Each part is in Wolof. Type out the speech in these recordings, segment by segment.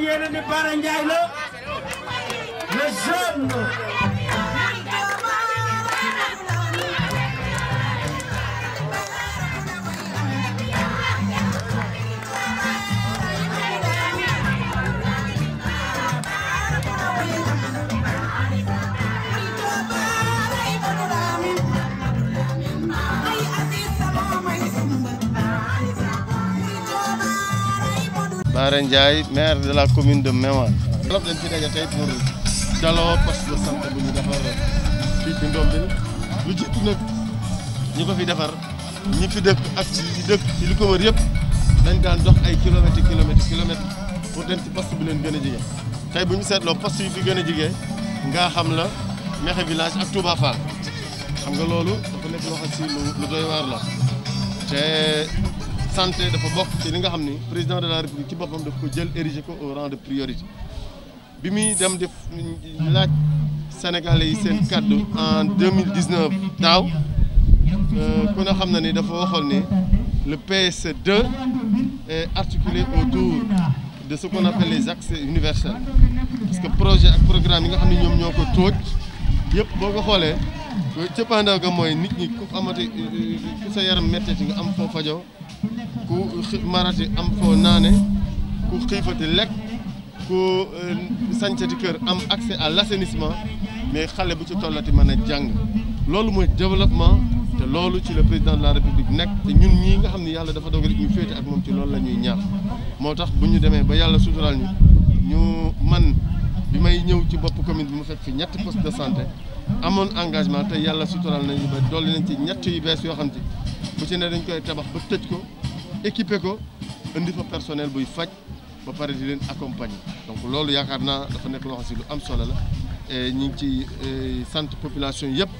yéene ni Bara Ndiaye la le jeune. Bara Ndiaye, maire de la commune de Meouane. Alors dañ fi daje tey pour daloo poste de santé bu ñu defar fii ci Ndombil lu jiitu nag ñi ko fi defar ñi fi dëkk ak ci dëkk ci li ko wër yëpp dañ daan dox ay kilomètres pour dem ci poste bu leen gën a jege. tey bu ñu seetloo poste yi fi gën a jege nga xam la Mekhe village ak Touba Fall xam nga loolu dafa nekk loo xam si lu doy waar la te santé dafa bokk ci li nga xam ni président de la république ci boppam daf ko jël érigé ko au rang de priorité bi muy dem def laaj sénégalais yi seen kaddu en 2019 daaw ku ne xam na ni dafa waxoon ni le PS2 est articulé autour de ce qu'on appelle les axes universels parce que projet ak programme yi nga xam ne ñoom ñoo ko tóoj yëpp boo ko xoolee cëppaandaw ga mooy nit ñi ku amati ku sa yaram metteti nga am foo fajoo ku marati am foo naane ku xiifati lekk ku sañcati kër am accès à l'assainissement mais xale bu ci tollati mën a jàng loolu mooy développement te loolu ci le président de la république nekk te ñun ñii nga xam ne yàlla dafa dogal ñu féete ak moom ci loolu la ñuy ñaax moo tax bu ñu demee ba yàlla suturaal ñu man bi may ñëw ci bopp commune bi mu fekk fi ñetti poste de santé amoon engagement te yàlla suturaal nañu ba dolli nañ ci ñett yu bees yoo xam ne bu ci ne dañ koy tabax ba tëj ko équipé ko indi fa personnel buy faj ba pare di leen accompagner donc loolu yaakaar naa dafa nekk loo xam si lu am solo la et ñu ngi ci sant population yëpp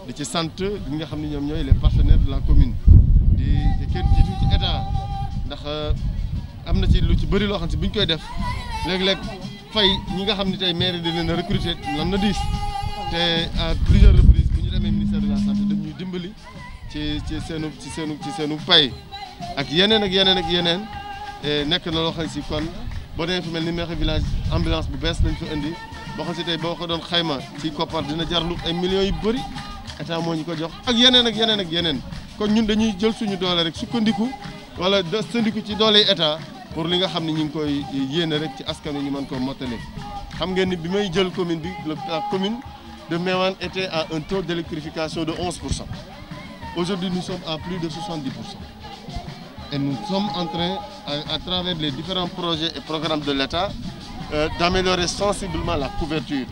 di ci sant ñi nga xam ne ñoom ñooy les partenaires de la commune di kenn jiitu ci état ndax am na ci lu ci bëri loo xam si bu ñu koy def léeg-léeg fay ñi nga xam ne tey maire di leen a recruter lan na diis te à plusieurs reprises bu ñu demee ministère de la santé dañuy dimbali ci seenu pay ak yeneen nekk na loo xam si kon boo demee fu mel ni Mekhe village ambulance bu bees lañ fa indi boo xam si tey boo ko doon xayma ci koppar dina jarlu ay millions yu bëri état moo ñu ko jox ak yeneen kon ñun dañuy jël suñu doole rek sukkandiku wala sëndiku ci doole état pour li nga xam ne ñu ngi koy yéene rek ci askan wi ñu mën koo mottali xam ngeen ni bi may jël commune bi la commune de Meouane était à un taux d'électrification de 11%. Aujourd'hui nous sommes à plus de 70%. Et nous sommes en train, à travers les différents projets et programmes de l'État, d'améliorer sensiblement la couverture.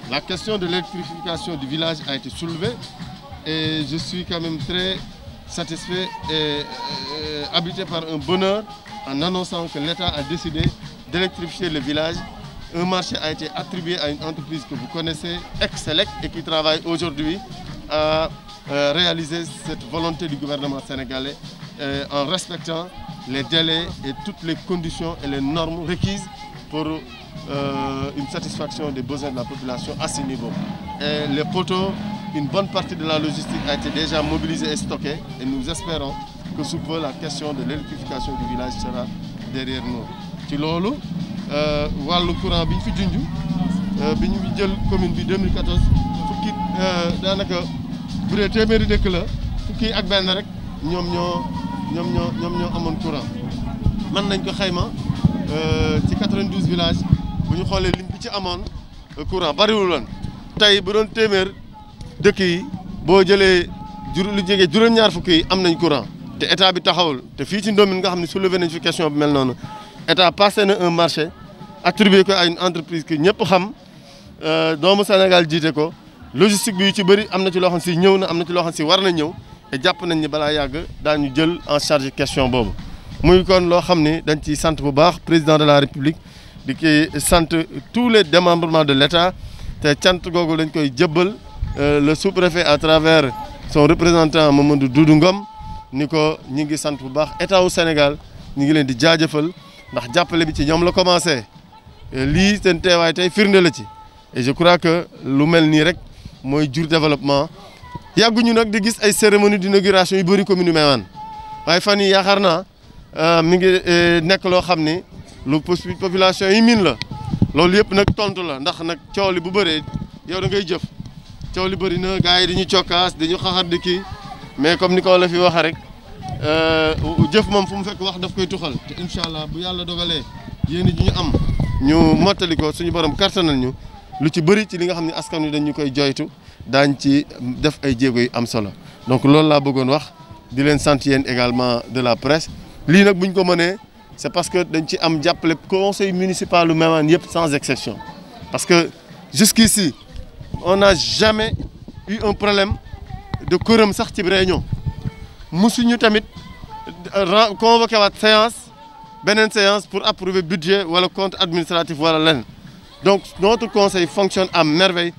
La question de l'électrification du village a été soulevée et je suis quand même très satisfait et habité par un bonheur en annonçant que l'État a décidé d'électrifier le village. Un marché a été attribué à une entreprise que vous connaissez, Excelec, et qui travaille aujourd'hui à réaliser cette volonté du gouvernement sénégalais en respectant les délais et toutes les conditions et les normes requises pour une satisfaction des besoins de la population à ce niveau. Et les poteaux, une bonne partie de la logistique a été déjà mobilisée et stockée et nous espérons que sous peu la question de l'électrification du village sera derrière nous. ci loolu wàllu courant bi ñu fi junj bi ñu jël commune bi 2014 fukki daanaka bu dee téeméeri dëkk la fukki ak benn rek ñoom ñoo amoon courant mën nañ ko xayma ci 92 villages bu ñu xoolee lim bi ci amoon courant bariwul woon tey bu doon téeméer dëkk yi boo jëlee lu jege juróom-ñaar fukki yi am nañ courant te état bi taxawul te fii ci Ndombil nga xam ne soulevé nañ fi question bi mel noonu état passé na un marché attribué ko à une entreprise que ñëpp xam doomu Sénégal jiite ko logistique bi yu ci bëri am na ci loo xam si ñëw na am na ci loo xam si war na ñëw te jàpp nañ ni balaa yàgg daañu jël en charge question boobu muy kon loo xam ni dañ ciy sant bu baax président de la république di koy sant tous les démembrements de l'État te cant googu lañ koy jëbbal le sous-préfet à travers son représentant Mamadou Doudou Ngom ni ko ñi ngi sant bu baax état wu Sénégal ñi ngi leen di jaajëfal ndax jàppale bi ci ñoom la commencé lii seen teewaay tey firnde la ci et je crois que lu mel nii rek mooy jur développement yàgguñu nag di gis ay cérémonie d'inauguration yu bëri commune Meouane waaye fan yi yaakaar naa mi ngi nekk loo xam ni lu population yi miin la loolu yëpp nag tontu la ndax nag coow li bu bëree yow da ngay jëf coow li bëri na gars yi dañu cokkaas dañu xaxar di kii mais comme ni ko la fi waxee rek jëf moom fu mu fekk wax daf koy tuxal te incha allah bu yàlla dogalee yéen ji ñu am ñu mottali ko suñu borom kartanal ñu lu ci bëri ci li nga xam ne askan wi dañu koy joytu daañ ci def ay jéego yu am solo donc loolu laa bëggoon wax di leen sant yéen également de la presse lii nag bu ñu ko mënee c'est parce que dañ ci am jàppale conseil municipal lu Méouane yëpp sans exception parce que jusqu'ici on n'a jamais eu un problème de quorum sax ci réunion musuñu tamit convoqué waat séance beneen séance pour approuver budget wala compte administratif wala lenn donc notre conseil fonctionne à merveille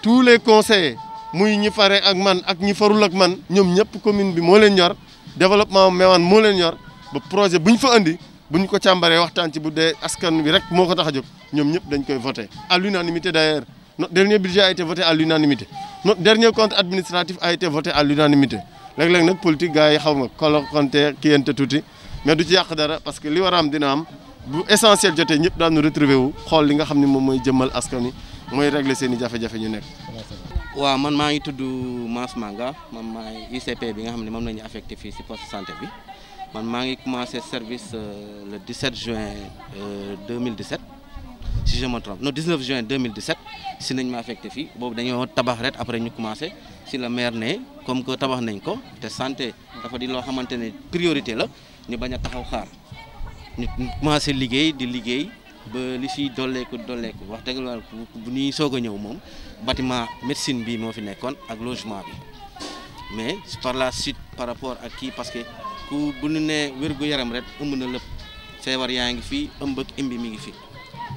tous les conseillers muy ñi fare ak man ak ñi farul ak man ñoom ñëpp commune bi moo leen ñor développement Méouane moo leen ñor ba projet bu ñu fa andi bu ñu ko càmbaree waxtaan ci bu dee askan bi rek moo ko tax a jóg ñoom ñëpp dañ koy voté à l'unanimité d'ailleurs notre dernier budget a été voté à l'unanimité notre dernier compte administratif a été voté à l'unanimité léeg-léeg nag politique gars yi xaw nga kolokonte kiyente tuuti mais du ci yàq dara parce que li war a am dina am bu essentiel jotee ñëpp daanu retrouver wu xool li nga xam ne moom mooy jëmmal askan wi mooy régler seen i jafe-jafe ñu nekk. waaw man maa ngi tudd Mass Manga man maay ICP bi nga xam ne moom la ñu affecté fii si poste santé bi man maa ngi commencé service le 17 juin 2017 si je me trompe non 19 juin 2017 si nañ ma affecté fii boobu dañoo tabax rek après ñu commencé si la maire ne comme que tabax nañ ko te santé dafa di loo xamante ne priorité la ñu bañ a taxaw xaar ñu commencé liggéey di liggéey ba li si dolleeku wax dëgg la bu ñuy soog a ñëw moom bâtiment médecine bi moo fi nekkoon ak logement bi mais par la suite par rapport ak kii parce que ku bu ñu nee wér-gu-yaram rek ëmb na lépp feebar yaa ngi fi ëmb ak imbi mi ngi fi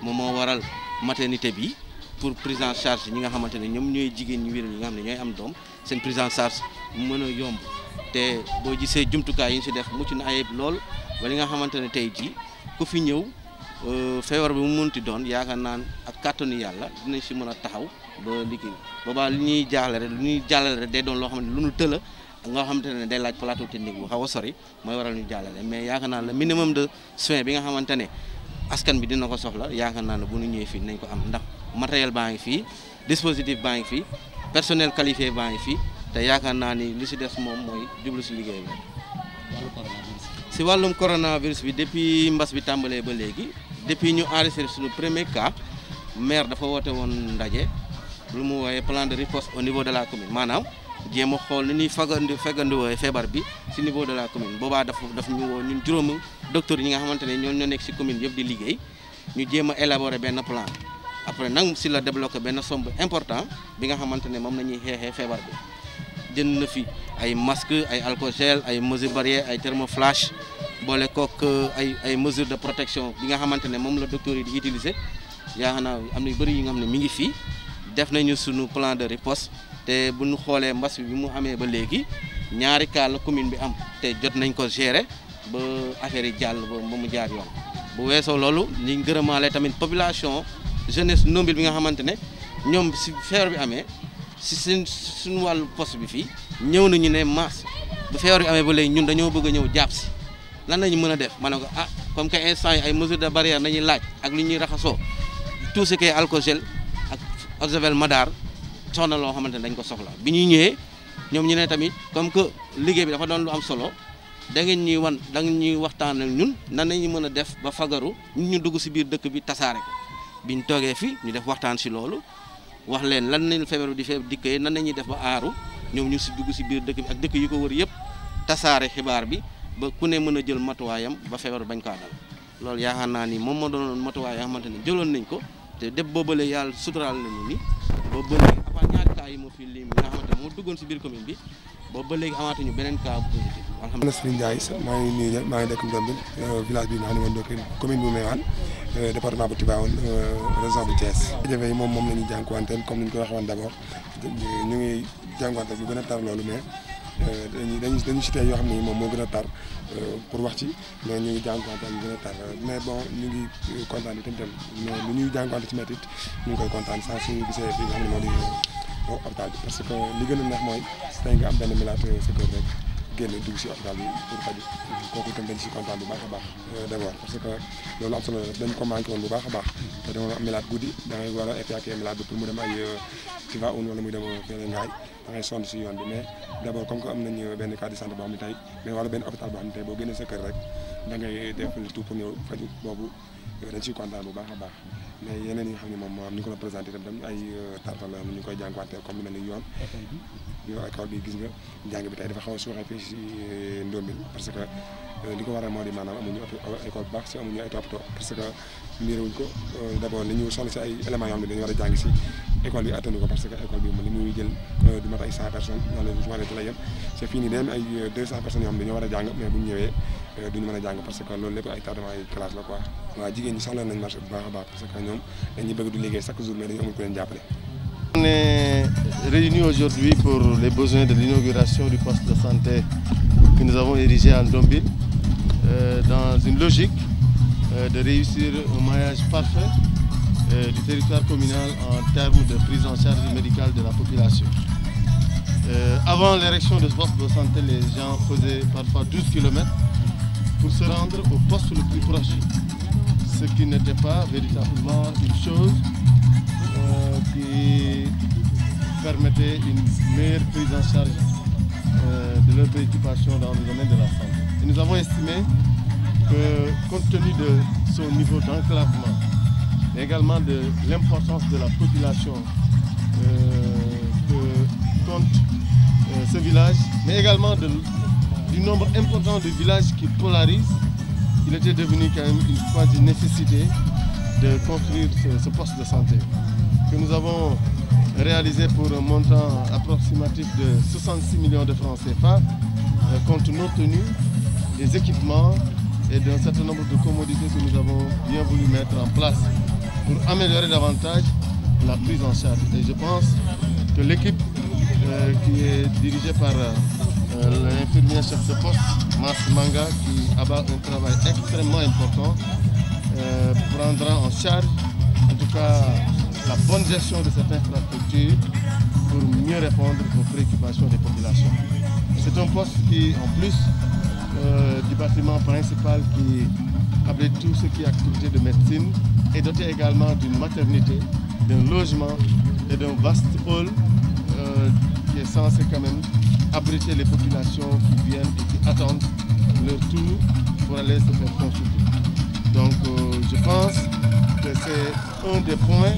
moom moo waral maternité bi pour prise en charge ñi nga xamante ne ñoom ñooy jigéen ñu wér ñi nga xam ne ñooy am doom seen prise en charge mën a yomb te boo gisee jumtukaay yi ñu si def mucc na ayib lool ba li nga xamante ne tey jii ku fi ñëw feebar bi mu munti doon yaakaar naan ak kàttanu yàlla dinañ si mën a taxaw ba liggéey boobaa li ñuy jàllale rek day doon loo xamante ne lu ñu tëla nga xamante ne day laaj plateau technique bu xaw a sori mooy waral ñu jàllale mais yaakaar naa le minimum de soins bi nga xamante ne askan bi dina ko soxla yaakaar naa ne bu ñu ñëwee fii nañ ko am ndax matériel baa ngi fii dispositif baa ngi fii personnel qualifié baa ngi fii te yaakaar naa ni li si des moom mooy jublu si liggéey bi. si wàllum coronavirus bi depuis mbas bi tàmbalee ba léegi depuis ñu enregistré suñu premier cas maire dafa woote woon ndaje lu mu wooyee plan de riposte au niveau de la commune maanaam jéem a xool ni ñuy feggandiwoo feebar bi si niveau de la commune boobaa daf ñu woo ñun juróomi docteur yi nga xamante ne ñoo nekk si commune yëpp di liggéey ñu jéem a élaborer benn plan après nag si la débloqué benn somme important bi nga xamante ne moom la ñuy xeexee feebar bi jënd na fi ay masque ay alcool gel ay mesures barrières ay thermoflash boole kook ay mesures de protection bi nga xamante ne moom la docteur yi di utiliser yaakaar naa am na yu bëri yi nga xam ne mi ngi fii def nañu suñu plan de riposte te bu ñu xoolee mbas bi mu amee ba léegi ñaari cas la commune bi am te jot nañ ko gérer ba affaire yi jàll ba mu jaar yoon bu weesoo loolu ñu gërëmaale tamit population jeunesse nombril bi nga xamante ne ñoom si feebar bi amee si suñu wàllu poste bi fii ñëw nañu ne mars bu feebar bi amee ba léegi ñun dañoo bëgg a ñëw jàpp si lan lañu mën a def ma ne ko comme que instant yi ay mesures de barrière nañuy laaj ak li ñuy raxasoo tout ce qui est alcool gel ak eau de javel madar soxna loo xamante ne dañ ko soxla bi ñuy ñëwee ñoom ñu ne tamit comme que liggéey bi dafa doon lu am solo da ngeen ñuy waxtaan ak ñun nan nañu mën a def ba fagaru ñu dugg si biir dëkk bi tasaare ko biñ toogee fi ñu def waxtaan si loolu wax leen lan nañ feebar bi di dikkee nan nañuy def ba aaru ñoom ñu si dugg si biir dëkk bi ak dëkk yi ko wër yëpp tasaare xibaar bi ba ku ne mën a jël matuwaayam ba feebar bañ kaa dal loolu yaakaar naa ni moom moo doonoon matuwaay yoo xamante ne jëloon nañ ko te def boobale yàlla suturaal nañu ni boobu ba léegi avant ñaari cas yi moo fi lim nga xamante ne moo duggoon si biir commune bi boobu ba léegi amaatuñu beneen cas positif alhamdulilah. Serigne Ndiaye maa ngi nuyu ñëpp maa ngi dëkk Ndombin village bi nga xam ne moom commune bu Méouane département bu Tivaouane région bu Thiès. jafe-jafe yi moom la ñuy jànkuwanteel comme ni ñu ko waxee woon d'abord ñu ngi jànkuwanteel bu gën a tar loolu mais dañu cité yoo xam ne moom moo gën a tar pour wax ci mais ñu ngi jànkuwanteel yu gën a tar mais bon ñu ngi kontaan itam mais lu ñuy jànkuwante ci métit ñu ngi koy kontaan saa suñu gisee fii nga xam ne moo di hôpital bi parce que li gën a neex mooy tey nga am benn malade sa kër rek génn dugg si hôpital bi pour faju kooku itam dañ si kontaan bu baax a baax d'abord parce que loolu am solo la dañ ko manqué woon bu baax a baax te dama am malade guddi da ngay war a évacuer malade bi pour mu dem ay Tivaouane wala muy dem fële Ngaye da ngay sonn si yoon bi mais d'abord comme que am nañ benn cas de santé boo xam ne tey mais wala benn hôpital boo xam ne tey boo génnee sa kër rek da ngay def le tout pour ñëw faju boobu dañ siy kontaan bu baax a baax mais yeneen yi nga xam ne moom ni ko la présenté itam ay tartal la ñu koy jànkuwanteel comme lu mel ni yoon école bi gis nga njàng bi tey dafa xaw a suuxee fii si Ndombil parce que li ko waral moo di maanaam amuñu école bu baax si amuñu ay toppatoo parce que miiruñ ko d'abord li ñu soxla si ay éléments yoo xam ne dañu war a jàng si école bi attanu ko parce que école bi li muy jël du mat ay 100 personnes wala su ma la yem c'est fini day am ay 200 personnes yoo xam ne dañoo war a jàng mais bu ñu ñëwee duñu mën a jàng parce que loolu lépp ay tardement ay classe la quoi. waaw jigéen ñi soxla nañ marché bu baax a baax parce que ñoom dañuy bëgg du liggéey chaque jour mais dañu amul ku leen jàppale. On est réunis aujourd'hui pour les besoins de l'inauguration du poste de santé que nous avons érigé à Ndombil dans une logique de réussir un maillage parfait du territoire communal en termes de prise en charge médicale de la population. Avant l'érection de ce poste de santé, les gens faisaient parfois 12 km pour se rendre au poste le plus proche, ce qui n'était pas véritablement une chose qui permettait une meilleure prise en charge de leurs préoccupations dans le domaine de la santé. Et nous avons estimé que, compte tenu de son niveau d'enclavement, mais également de l'importance de la population que compte ce village, mais également du nombre important de villages qui polarisent, il était devenu quand même une quasi nécessité de construire ce poste de santé que nous avons réalisé pour un montant approximatif de 66 millions de francs CFA, compte tenu des équipements et d'un certain nombre de commodités que nous avons bien voulu mettre en place pour améliorer davantage la prise en charge. Et je pense que l'équipe qui est dirigée par l'infirmière chef de poste, Mas Manga, qui abat un travail extrêmement important, prendra en charge en tout cas la bonne gestion de cette infrastructure pour mieux répondre aux préoccupations des populations. C'est un poste qui, en plus du bâtiment principal qui abrite tout ce qui est activité de médecine, est doté également d'une maternité, d'un logement et d'un vaste hall qui est censé quand même abriter les populations qui viennent et qui attendent leur tour pour aller se faire consulter. Donc je pense que c'est un des points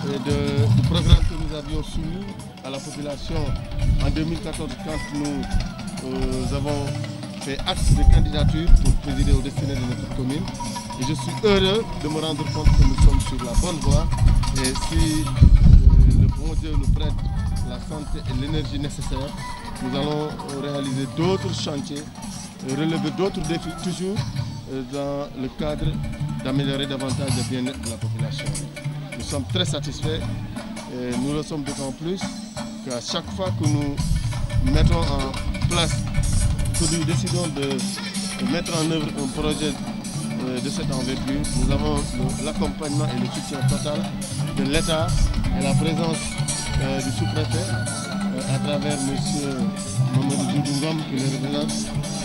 du programme que nous avions soumis à la population en 2014 quand nous avons fait acte de candidature pour présider au destiné de notre commune. Et je suis heureux de me rendre compte que nous sommes sur la bonne voie. Et si le bon Dieu nous prête la santé et l'énergie nécessaires, nous allons réaliser d'autres chantiers, relever d'autres défis, toujours dans le cadre d'améliorer davantage le bien-être de la population. Nous sommes très satisfaits et nous le sommes d'autant plus qu'à chaque fois que nous mettons en place, que nous décidons de mettre en œuvre un projet de cette envergure, nous avons l'accompagnement et le soutien total de l'État et la présence du sous-préfet à travers M. Mamadou Djoudungom qui le représente,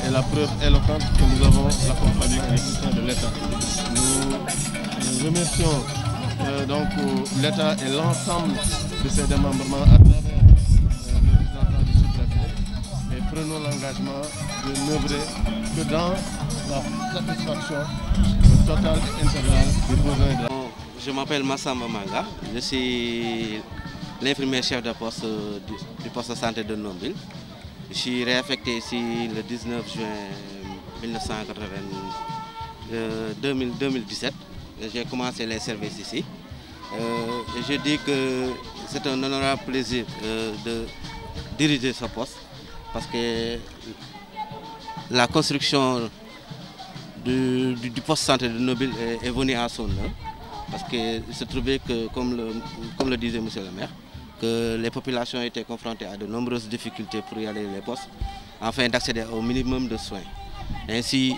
et la preuve éloquente que nous avons l'accompagnement et le soutien de l'État. Nous remercions donc l'État et l'ensemble de ses démembrements à travers le représentant du sous-préfet et prenons l'engagement de n'œuvrer que dans la satisfaction totale et intégrale des besoins de la... Je m'appelle Massamba Manga, je suis l'infirmier chef de poste du poste de santé de Ndombil. Je suis réaffecté ici le 19 juin 2017. J'ai commencé les services ici. Et je dis que c'est un honorable plaisir de diriger ce poste parce que la construction du poste de santé de Ndombil est venue à son heure. Parce qu'il se trouvait que, comme le disait M. le maire, que les populations étaient confrontées à de nombreuses difficultés pour y aller les postes, afin d'accéder au minimum de soins. Ainsi,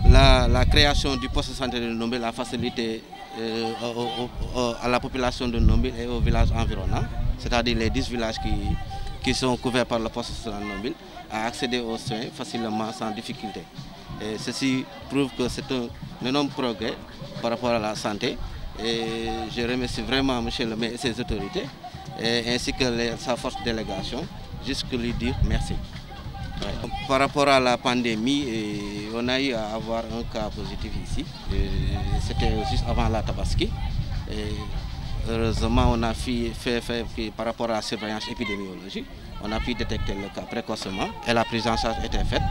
la création du poste de santé de Ndombil a facilité à la population de Ndombil et aux villages environnants, c'est-à-dire les 10 villages qui sont couverts par le poste social mobile à accéder aux soins facilement, sans difficulté. Et ceci prouve que c'est un énorme progrès par rapport à la santé. Et je remercie vraiment M. le maire et ses autorités, ainsi que sa forte délégation, jusqu'à lui dire merci. Ouais. Par rapport à la pandémie, on a eu à avoir un cas positif ici. C'était juste avant la Tabaski. Et heureusement, on a fait par rapport à la surveillance épidémiologique, on a pu détecter le cas précocement et la prise en charge était faite.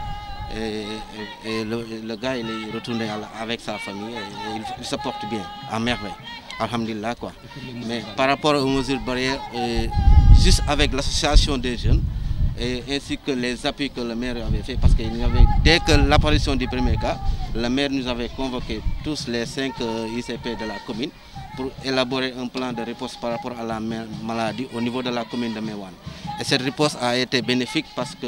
Et le gars, il est retourné avec sa famille et il se porte bien, à merveille. Alhamdulillah quoi. Mais par rapport aux mesures barrières, juste avec l'association des jeunes, et ainsi que les appuis que le maire avait fait, parce que dès que l'apparition du premier cas, le maire nous avait convoqué tous les 5 ICP de la commune pour élaborer un plan de réponse par rapport à la maladie au niveau de la commune de Meouane. Et cette réponse a été bénéfique parce que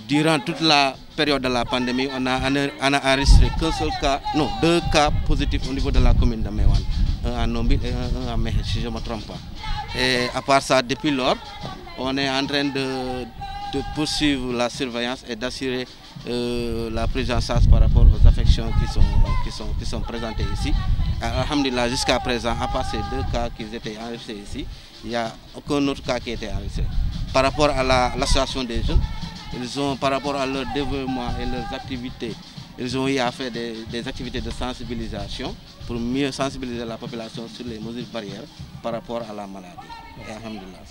durant toute la période de la pandémie, on a enregistré qu'un seul cas, non, 2 cas positifs au niveau de la commune de Meouane. Un à Nombil et un à Mehé, si je ne me trompe pas. Et à part ça, depuis lors, on est en train de poursuivre la surveillance et d'assurer la prise en charge par rapport aux affections qui sont présentées ici. Alhamdulillah, jusqu'à présent, à part ces 2 cas qui étaient enregistrés ici, il n'y a aucun autre cas qui a été enregistré. Par rapport à l'association des jeunes, par rapport à leur développement et leurs activités, ils ont eu à faire des activités de sensibilisation pour mieux sensibiliser la population sur les mesures barrières par rapport à la maladie. Et alhamdulillah.